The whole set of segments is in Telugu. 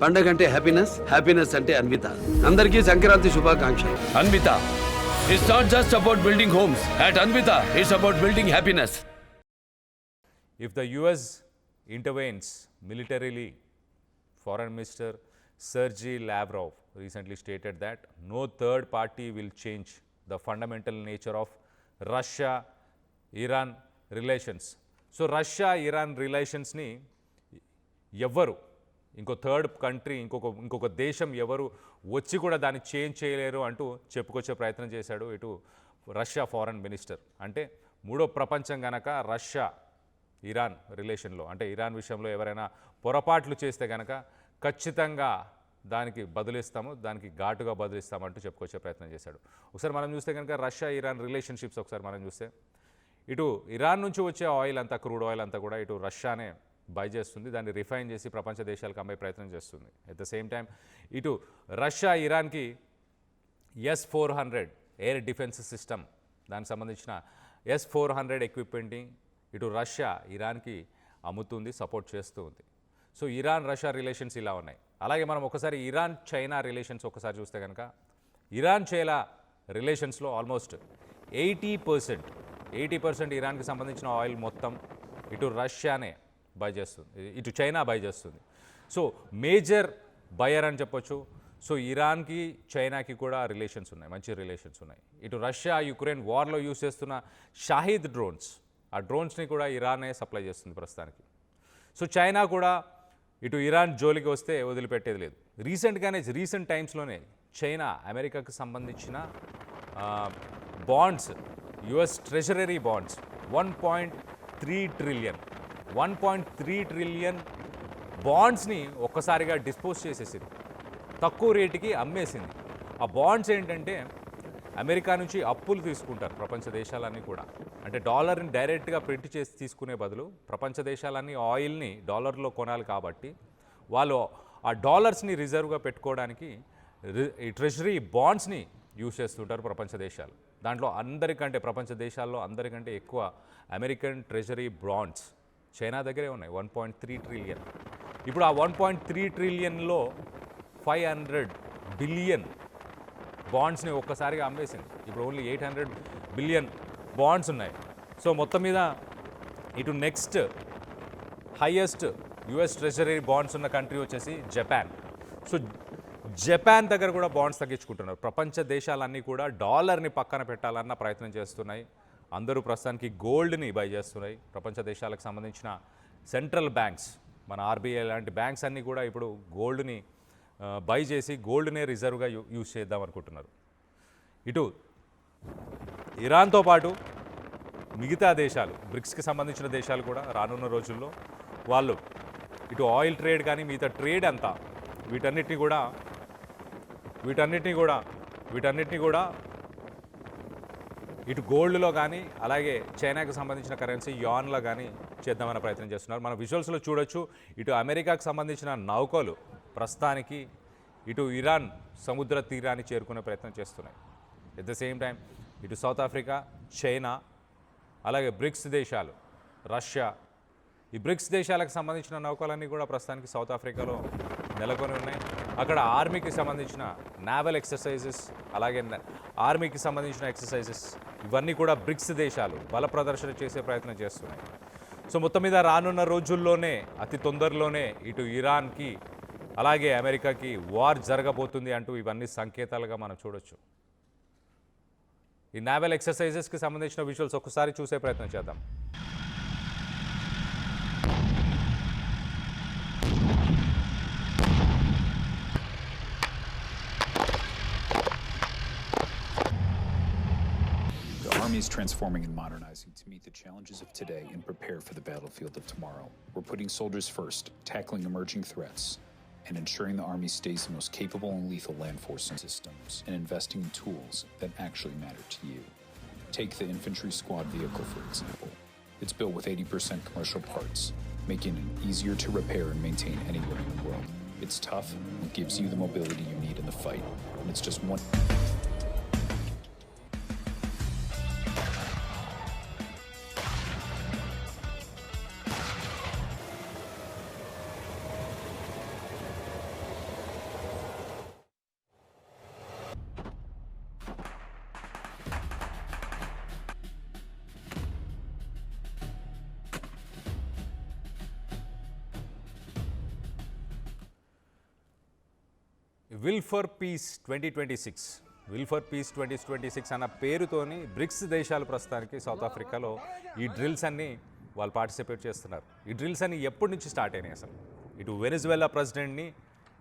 పండగ అంటే హ్యాపీనెస్, హ్యాపీనెస్ అంటే అన్విత. అందరికీ సంక్రాంతి శుభాకాంక్షలు. Anvita, it's not just about building homes. At Anvita, it's about building happiness. If the US intervenes militarily, Foreign Minister Sergey Lavrov recently stated that no third party will change the fundamental nature of Russia-Iran relations. So Russia-Iran relations ni ఎవ్వరు ఇంకో థర్డ్ కంట్రీ ఇంకొక దేశం ఎవరు వచ్చి కూడా దాన్ని చేంజ్ చేయలేరు అంటూ చెప్పుకొచ్చే ప్రయత్నం చేశాడు ఇటు రష్యా ఫారెన్ మినిస్టర్. అంటే మూడో ప్రపంచం గనక రష్యా ఇరాన్ రిలేషన్లో అంటే ఇరాన్ విషయంలో ఎవరైనా పొరపాట్లు చేస్తే కనుక ఖచ్చితంగా దానికి బదులిస్తాము, దానికి ఘాటుగా బదులిస్తామంటూ చెప్పుకొచ్చే ప్రయత్నం చేశాడు. ఒకసారి మనం చూస్తే కనుక రష్యా ఇరాన్ రిలేషన్షిప్స్ ఒకసారి మనం చూస్తే ఇటు ఇరాన్ నుంచి వచ్చే ఆయిల్ అంతా, క్రూడ్ ఆయిల్ అంతా కూడా ఇటు రష్యానే బై చేస్తుంది, దాన్ని రిఫైన్ చేసి ప్రపంచ దేశాలకు అమ్మే ప్రయత్నం చేస్తుంది. అట్ ద సేమ్ టైం ఇటు రష్యా ఇరాన్కి S-400 ఎయిర్ డిఫెన్స్ సిస్టమ్, దానికి సంబంధించిన S-400 ఎక్విప్మెంట్ని ఇటు రష్యా ఇరాన్కి అమ్ముతుంది, సపోర్ట్ చేస్తూ ఉంది. సో ఇరాన్ రష్యా రిలేషన్స్ ఇలా ఉన్నాయి. అలాగే మనం ఒకసారి ఇరాన్ చైనా రిలేషన్స్ ఒకసారి చూస్తే కనుక ఇరాన్ చైనా రిలేషన్స్లో ఆల్మోస్ట్ 80% ఇరాన్కి సంబంధించిన ఆయిల్ మొత్తం ఇటు రష్యానే బై చేస్తుంది, ఇటు చైనా బై చేస్తుంది. సో మేజర్ బయర్ అని చెప్పొచ్చు. సో ఇరాన్కి చైనాకి కూడా రిలేషన్స్ ఉన్నాయి, మంచి రిలేషన్స్ ఉన్నాయి. ఇటు రష్యా యుక్రెయిన్ వార్లో యూస్ చేస్తున్న షాహిద్ డ్రోన్స్, ఆ డ్రోన్స్ని కూడా ఇరానే సప్లై చేస్తుంది ప్రస్తుతానికి. సో చైనా కూడా ఇటు ఇరాన్ జోలికి వస్తే వదిలిపెట్టేది లేదు. రీసెంట్ టైమ్స్లోనే చైనా అమెరికాకు సంబంధించిన bonds, US treasury bonds 1.3 trillion బాండ్స్ని ఒక్కసారిగా డిస్పోజ్ చేసేసింది, తక్కువ రేటుకి అమ్మేసింది. ఆ బాండ్స్ ఏంటంటే అమెరికా నుంచి అప్పులు తీసుకుంటారు ప్రపంచ దేశాలన్నీ కూడా. అంటే డాలర్ని డైరెక్ట్గా ప్రింట్ చేసి తీసుకునే బదులు ప్రపంచ దేశాలన్నీ ఆయిల్ని డాలర్లో కొనాలి కాబట్టి వాళ్ళు ఆ డాలర్స్ని రిజర్వ్గా పెట్టుకోవడానికి ఈ ట్రెజరీ బాండ్స్ని యూజ్ చేస్తుంటారు ప్రపంచ దేశాలు. దాంట్లో ప్రపంచ దేశాల్లో అందరికంటే ఎక్కువ అమెరికన్ ట్రెజరీ బాండ్స్ చైనా దగ్గరే ఉన్నాయి, 1.3 ట్రిలియన్. ఇప్పుడు ఆ 1.3 ట్రిలియన్లో 500 బిలియన్ బాండ్స్ని ఒక్కసారిగా అమ్మేసింది. ఇప్పుడు ఓన్లీ 800 బిలియన్ బాండ్స్ ఉన్నాయి. సో మొత్తం మీద ఇటు next highest US treasury bonds ఉన్న కంట్రీ వచ్చేసి జపాన్. సో జపాన్ దగ్గర కూడా బాండ్స్ తగ్గించుకుంటున్నారు. ప్రపంచ దేశాలన్నీ కూడా డాలర్ని పక్కన పెట్టాలన్న ప్రయత్నం చేస్తున్నాయి. అందరూ ప్రస్తుతానికి గోల్డ్ని బై చేస్తున్నాయి. ప్రపంచ దేశాలకు సంబంధించిన సెంట్రల్ బ్యాంక్స్, మన ఆర్బీఐ లాంటి బ్యాంక్స్ అన్నీ కూడా ఇప్పుడు గోల్డ్ని బై చేసి గోల్డ్నే రిజర్వ్గా యూజ్ చేద్దాం అనుకుంటున్నారు. ఇటు ఇరాన్తో పాటు మిగతా దేశాలు, బ్రిక్స్కి సంబంధించిన దేశాలు కూడా రానున్న రోజుల్లో వాళ్ళు ఇటు ఆయిల్ ట్రేడ్ కానీ మిగతా ట్రేడ్ అంతా వీటన్నిటిని కూడా ఇటు గోల్డ్లో కానీ అలాగే చైనాకి సంబంధించిన కరెన్సీ యాన్లో కానీ చేద్దామన్న ప్రయత్నం చేస్తున్నారు. మన విజువల్స్లో చూడొచ్చు, ఇటు అమెరికాకు సంబంధించిన నౌకలు ప్రస్తుతానికి ఇటు ఇరాన్ సముద్ర తీరాన్ని చేరుకునే ప్రయత్నం చేస్తున్నాయి. ఎట్ ద సేమ్ టైం ఇటు సౌత్ ఆఫ్రికా, చైనా, అలాగే బ్రిక్స్ దేశాలు, రష్యా, ఈ బ్రిక్స్ దేశాలకు సంబంధించిన నౌకలన్నీ కూడా ప్రస్తుతానికి సౌత్ ఆఫ్రికాలో నెలకొని ఉన్నాయి. అక్కడ ఆర్మీకి సంబంధించిన నావల్ ఎక్సర్సైజెస్, అలాగే ఆర్మీకి సంబంధించిన ఎక్సర్సైజెస్ ఇవన్నీ కూడా బ్రిక్స్ దేశాలు బల ప్రదర్శన చేసే ప్రయత్నం చేస్తున్నాయి. సో మొత్తం మీద రానున్న రోజుల్లోనే అతి తొందరలోనే ఇటు ఇరాన్కి అలాగే అమెరికాకి వార్ జరగబోతుంది అంటూ ఇవన్నీ సంకేతాలుగా మనం చూడొచ్చు. ఈ నావల్ ఎక్సర్సైజెస్కి సంబంధించిన విజువల్స్ ఒక్కసారి చూసే ప్రయత్నం చేద్దాం. The Army is transforming and modernizing to meet the challenges of today and prepare for the battlefield of tomorrow. We're putting soldiers first, tackling emerging threats, and ensuring the Army stays the most capable and lethal land force in systems, and investing in tools that actually matter to you. Take the Infantry Squad vehicle, for example. It's built with 80% commercial parts, making it easier to repair and maintain anywhere in the world. It's tough and gives you the mobility you need in the fight, and it's just one... will for piece 2026 will for piece 2026 అన్న పేరుతోని బ్రిక్స్ దేశాలు ప్రస్తుతానికి సౌత్ ఆఫ్రికాలో ఈ డ్రిల్స్ అన్నీ వాళ్ళు పార్టిసిపేట్ చేస్తున్నారు. ఈ డ్రిల్స్ అన్నీ ఎప్పటి నుంచి స్టార్ట్ అయినాయి అసలు? ఇటు వెనిజువెలా ప్రెసిడెంట్ని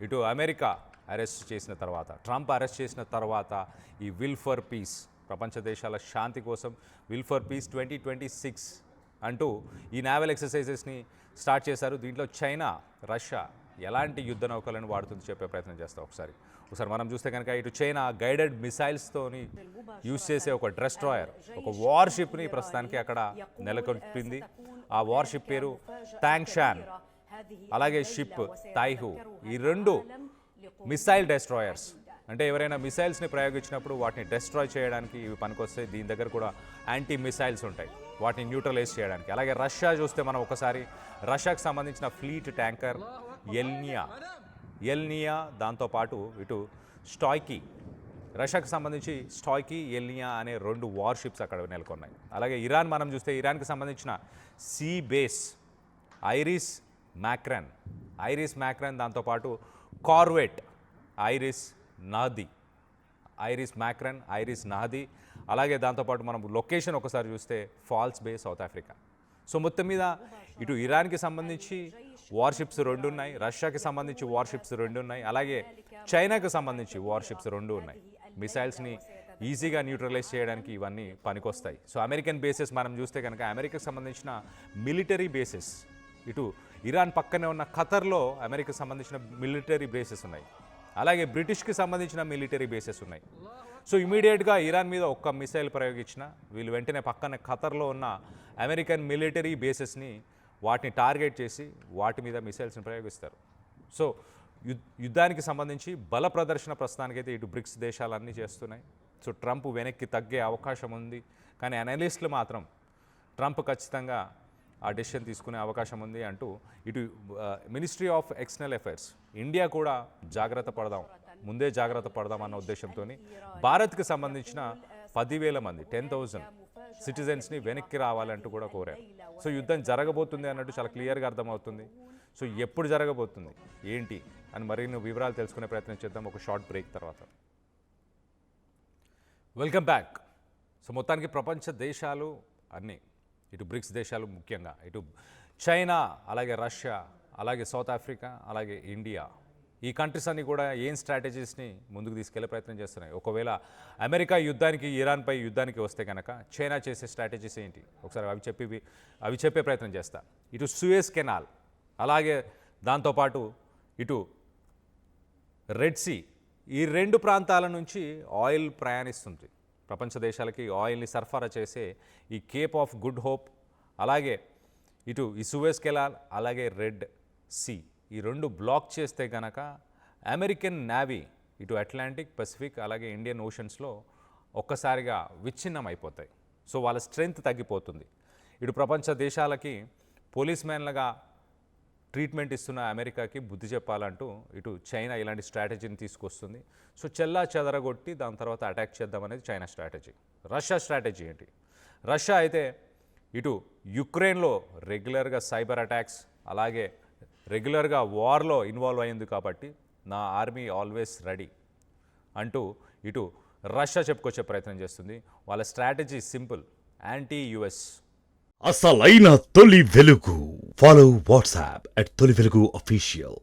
ఇటు అమెరికా అరెస్ట్ చేసిన తర్వాత, ట్రంప్ అరెస్ట్ చేసిన తర్వాత ఈ విల్ ఫర్ పీస్, ప్రపంచ దేశాల శాంతి కోసం విల్ ఫర్ పీస్ 2026 అంటూ ఈ నావల్ ఎక్సర్సైజెస్ని స్టార్ట్ చేశారు. దీంట్లో చైనా, రష్యా ఎలాంటి యుద్ధ నౌకలను వాడుతుంది చెప్పే ప్రయత్నం చేస్తాం. ఒకసారి మనం చూస్తే కనుక ఇటు చైనా గైడెడ్ మిసైల్స్తోని యూజ్ చేసే ఒక డెస్ట్రాయర్, ఒక వార్షిప్ని ప్రస్తుతానికి అక్కడ నెలకొల్పింది. ఆ వార్షిప్ పేరు టాంగ్షాన్, అలాగే షిప్ తైహు. ఈ రెండు మిసైల్ డెస్ట్రాయర్స్, అంటే ఎవరైనా మిసైల్స్ని ప్రయోగించినప్పుడు వాటిని డెస్ట్రాయ్ చేయడానికి ఇవి పనికొస్తాయి. దీని దగ్గర కూడా యాంటీ మిసైల్స్ ఉంటాయి, వాటిని న్యూట్రలైజ్ చేయడానికి. అలాగే రష్యా చూస్తే మనం ఒకసారి రష్యాకు సంబంధించిన ఫ్లీట్ ట్యాంకర్ ఎల్నియా, దాంతోపాటు ఇటు స్టాయ్కీ, రష్యాకు సంబంధించి స్టాయ్కీ, ఎల్నియా అనే 2 వార్షిప్స్ అక్కడ నెలకొన్నాయి. అలాగే ఇరాన్ మనం చూస్తే ఇరాన్కి సంబంధించిన సీ బేస్ ఐరిస్ మ్యాక్రన్, దాంతోపాటు కార్వెట్ ఐరిస్ నాహది, అలాగే దాంతోపాటు మనం లొకేషన్ ఒకసారి చూస్తే ఫాల్స్ బే, సౌత్ ఆఫ్రికా. సో మొత్తం మీద ఇటు ఇరాన్కి సంబంధించి వార్షిప్స్ 2 ఉన్నాయి, రష్యాకి సంబంధించి వార్షిప్స్ 2 ఉన్నాయి, అలాగే చైనాకి సంబంధించి వార్షిప్స్ 2 ఉన్నాయి. మిసైల్స్ని ఈజీగా న్యూట్రలైజ్ చేయడానికి ఇవన్నీ పనికొస్తాయి. సో అమెరికన్ బేసెస్ మనం చూస్తే కనుక అమెరికాకి సంబంధించిన మిలిటరీ బేసెస్, ఇటు ఇరాన్ పక్కనే ఉన్న ఖతర్లో అమెరికాకి సంబంధించిన మిలిటరీ బేసెస్ ఉన్నాయి, అలాగే బ్రిటిష్కి సంబంధించిన మిలిటరీ బేసెస్ ఉన్నాయి. సో ఇమీడియట్గా ఇరాన్ మీద ఒక్క మిసైల్ ప్రయోగించిన వీళ్ళు వెంటనే పక్కన ఖతర్లో ఉన్న అమెరికన్ మిలిటరీ బేసెస్ని వాటిని టార్గెట్ చేసి వాటి మీద మిసైల్స్ని ప్రయోగిస్తారు. సో యుద్ధానికి సంబంధించి బల ప్రదర్శన ప్రస్తుతానికైతే ఇటు బ్రిక్స్ దేశాలన్నీ చేస్తున్నాయి. సో ట్రంప్ వెనక్కి తగ్గే అవకాశం ఉంది, కానీ అనలిస్టులు మాత్రం ట్రంప్ ఖచ్చితంగా ఆ డెసిషన్ తీసుకునే అవకాశం ఉంది అంటూ ఇటు ministry of external affairs India కూడా ముందే జాగ్రత్త పడదాం అన్న ఉద్దేశంతో భారత్కి సంబంధించిన 10,000 మంది 10,000 సిటిజన్స్ని వెనక్కి రావాలంటూ కూడా కోరారు. సో యుద్ధం జరగబోతుంది అన్నట్టు చాలా క్లియర్గా అర్థమవుతుంది. సో ఎప్పుడు జరగబోతుంది ఏంటి అని మరిన్ని వివరాలు తెలుసుకునే ప్రయత్నం చేద్దాం ఒక షార్ట్ బ్రేక్ తర్వాత. Welcome back. సో మొత్తానికి ప్రపంచ దేశాలు అన్నీ, ఇటు బ్రిక్స్ దేశాలు ముఖ్యంగా, ఇటు చైనా, అలాగే రష్యా, అలాగే సౌత్ ఆఫ్రికా, అలాగే ఇండియా, ఈ కంట్రీస్ అన్నీ కూడా ఏం స్ట్రాటజీస్ని ముందుకు తీసుకెళ్లే ప్రయత్నం చేస్తున్నాయి. ఒకవేళ అమెరికా ఇరాన్పై యుద్ధానికి వస్తే కనుక చైనా చేసే స్ట్రాటజీస్ ఏంటి ఒకసారి అవి చెప్పే ప్రయత్నం చేస్తా. ఇటు సూయజ్ కెనాల్, అలాగే దాంతోపాటు ఇటు రెడ్ సీ, ఈ 2 ప్రాంతాల నుంచి ఆయిల్ ప్రయాణిస్తుంది. ప్రపంచ దేశాలకి ఆయిల్ని సరఫరా చేసే ఈ కేప్ ఆఫ్ గుడ్ హోప్, అలాగే ఇటు ఈ సూయజ్ కెనాల్, అలాగే రెడ్ సీ, ఈ 2 బ్లాక్ చేస్తే కనుక అమెరికన్ నేవీ ఇటు అట్లాంటిక్, పసిఫిక్, అలాగే ఇండియన్ ఓషన్స్లో ఒక్కసారిగా విచ్ఛిన్నం అయిపోతాయి. సో వాళ్ళ స్ట్రెంగ్త్ తగ్గిపోతుంది. ఇటు ప్రపంచ దేశాలకి పోలీస్ మ్యాన్లుగా ట్రీట్మెంట్ ఇస్తున్న అమెరికాకి బుద్ధి చెప్పాలంటూ ఇటు చైనా ఇలాంటి స్ట్రాటజీని తీసుకొస్తుంది. సో చెల్లా చెదరగొట్టి దాని తర్వాత అటాక్ చేద్దామనేది చైనా స్ట్రాటజీ. రష్యా స్ట్రాటజీ ఏంటి? రష్యా అయితే ఇటు యుక్రెయిన్లో రెగ్యులర్గా సైబర్ అటాక్స్, అలాగే రెగ్యులర్గా వార్లో ఇన్వాల్వ్ అయ్యింది కాబట్టి నా ఆర్మీ ఆల్వేస్ రెడీ అంటూ ఇటు రష్యా చెప్పుకొచ్చే ప్రయత్నం చేస్తుంది. వాళ్ళ స్ట్రాటజీ సింపుల్, యాంటీ యుఎస్. అసలైన తొలి వెలుగు. ఫాలో వాట్సాప్ @తొలి వెలుగు అఫీషియల్.